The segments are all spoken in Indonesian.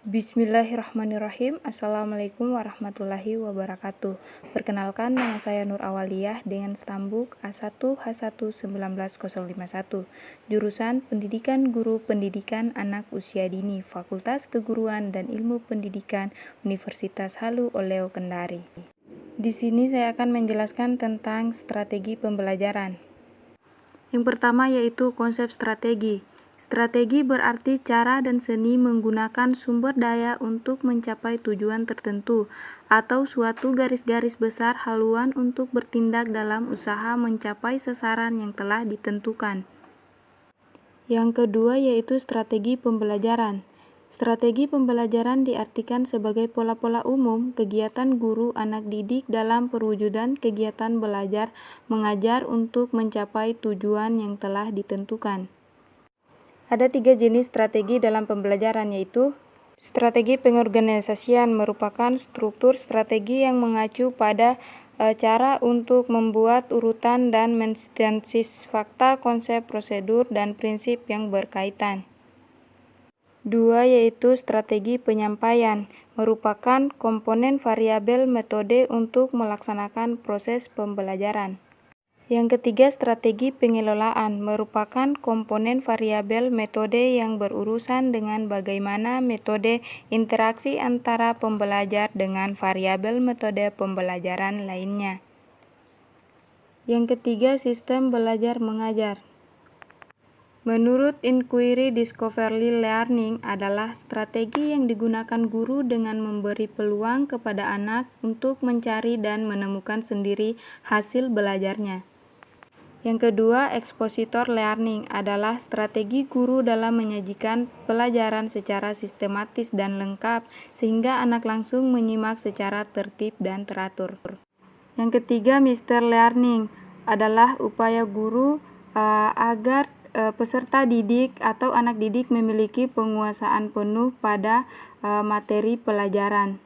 Bismillahirrahmanirrahim. Assalamualaikum warahmatullahi wabarakatuh. Perkenalkan, nama saya Nur Awaliyah dengan stambuk A1H1 19051, jurusan Pendidikan Guru Pendidikan Anak Usia Dini, Fakultas Keguruan dan Ilmu Pendidikan, Universitas Halu Oleo Kendari. Di sini saya akan menjelaskan tentang strategi pembelajaran. Yang pertama yaitu konsep strategi. Strategi berarti cara dan seni menggunakan sumber daya untuk mencapai tujuan tertentu atau suatu garis-garis besar haluan untuk bertindak dalam usaha mencapai sasaran yang telah ditentukan. Yang kedua yaitu strategi pembelajaran. Strategi pembelajaran diartikan sebagai pola-pola umum kegiatan guru anak didik dalam perwujudan kegiatan belajar mengajar untuk mencapai tujuan yang telah ditentukan. Ada 3 jenis strategi dalam pembelajaran yaitu strategi pengorganisasian merupakan struktur strategi yang mengacu pada cara untuk membuat urutan dan mensintesis fakta, konsep, prosedur, dan prinsip yang berkaitan. 2 yaitu strategi penyampaian merupakan komponen variabel metode untuk melaksanakan proses pembelajaran. Yang ketiga, strategi pengelolaan merupakan komponen variabel metode yang berurusan dengan bagaimana metode interaksi antara pembelajar dengan variabel metode pembelajaran lainnya. Yang ketiga, sistem belajar mengajar. Menurut Inquiry Discovery Learning adalah strategi yang digunakan guru dengan memberi peluang kepada anak untuk mencari dan menemukan sendiri hasil belajarnya. Yang kedua, expositor learning adalah strategi guru dalam menyajikan pelajaran secara sistematis dan lengkap sehingga anak langsung menyimak secara tertib dan teratur. Yang ketiga, Mister Learning adalah upaya guru agar peserta didik atau anak didik memiliki penguasaan penuh pada materi pelajaran.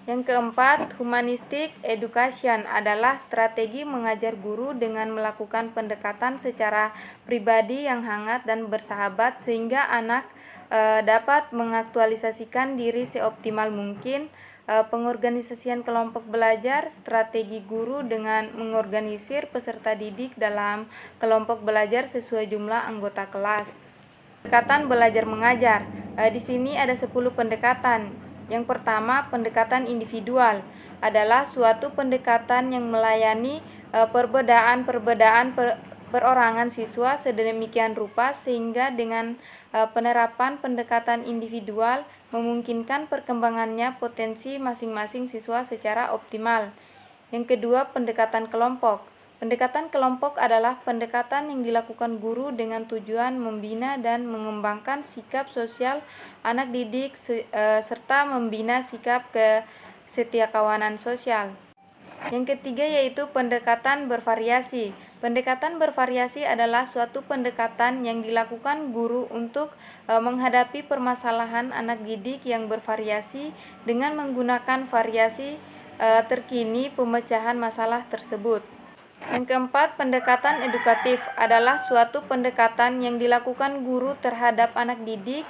Yang keempat, humanistic education adalah strategi mengajar guru dengan melakukan pendekatan secara pribadi yang hangat dan bersahabat sehingga anak dapat mengaktualisasikan diri seoptimal mungkin. Pengorganisasian kelompok belajar, strategi guru dengan mengorganisir peserta didik dalam kelompok belajar sesuai jumlah anggota kelas. Pendekatan belajar mengajar. Di sini ada 10 pendekatan. Yang pertama, pendekatan individual adalah suatu pendekatan yang melayani perbedaan perorangan siswa sedemikian rupa sehingga dengan penerapan pendekatan individual memungkinkan perkembangannya potensi masing-masing siswa secara optimal. Yang kedua, pendekatan kelompok. Pendekatan kelompok adalah pendekatan yang dilakukan guru dengan tujuan membina dan mengembangkan sikap sosial anak didik serta membina sikap kesetiakawanan sosial. Yang ketiga yaitu pendekatan bervariasi. Pendekatan bervariasi adalah suatu pendekatan yang dilakukan guru untuk menghadapi permasalahan anak didik yang bervariasi dengan menggunakan variasi terkini pemecahan masalah tersebut. Yang keempat, pendekatan edukatif adalah suatu pendekatan yang dilakukan guru terhadap anak didik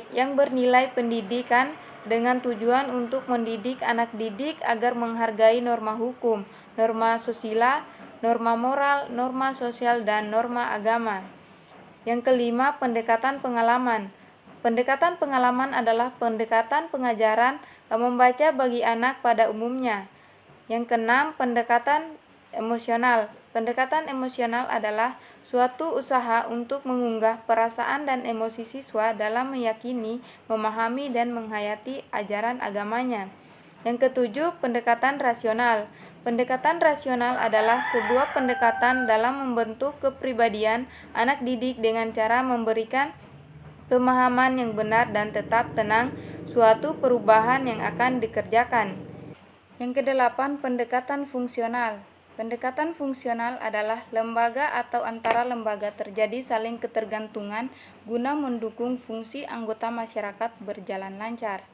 yang bernilai pendidikan dengan tujuan untuk mendidik anak didik agar menghargai norma hukum, norma sosial, norma moral, norma sosial, dan norma agama. Yang kelima, pendekatan pengalaman. Pendekatan pengalaman adalah pendekatan pengajaran membaca bagi anak pada umumnya. Yang keenam, pendekatan emosional. Pendekatan emosional adalah suatu usaha untuk mengunggah perasaan dan emosi siswa dalam meyakini, memahami, dan menghayati ajaran agamanya. Yang ketujuh, pendekatan rasional. Pendekatan rasional adalah sebuah pendekatan dalam membentuk kepribadian anak didik dengan cara memberikan pemahaman yang benar dan tetap tenang suatu perubahan yang akan dikerjakan. Yang kedelapan, pendekatan fungsional. Pendekatan fungsional adalah lembaga atau antara lembaga terjadi saling ketergantungan guna mendukung fungsi anggota masyarakat berjalan lancar.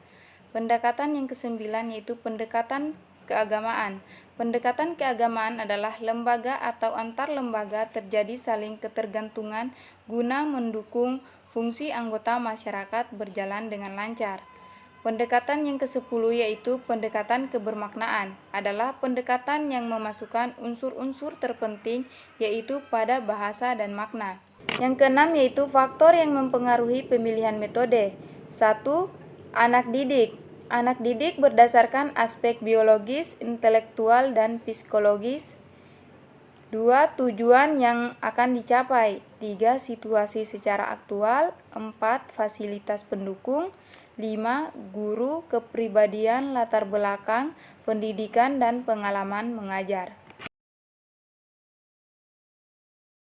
Pendekatan yang kesembilan yaitu pendekatan keagamaan. Pendekatan keagamaan adalah lembaga atau antar lembaga terjadi saling ketergantungan guna mendukung fungsi anggota masyarakat berjalan dengan lancar. Pendekatan yang ke-10 yaitu pendekatan kebermaknaan, adalah pendekatan yang memasukkan unsur-unsur terpenting yaitu pada bahasa dan makna. Yang ke-6 yaitu faktor yang mempengaruhi pemilihan metode. 1. Anak didik. Anak didik berdasarkan aspek biologis, intelektual, dan psikologis. 2. Tujuan yang akan dicapai. 3. Situasi secara aktual. 4. Fasilitas pendukung. 5. Guru, kepribadian, latar belakang, pendidikan, dan pengalaman mengajar.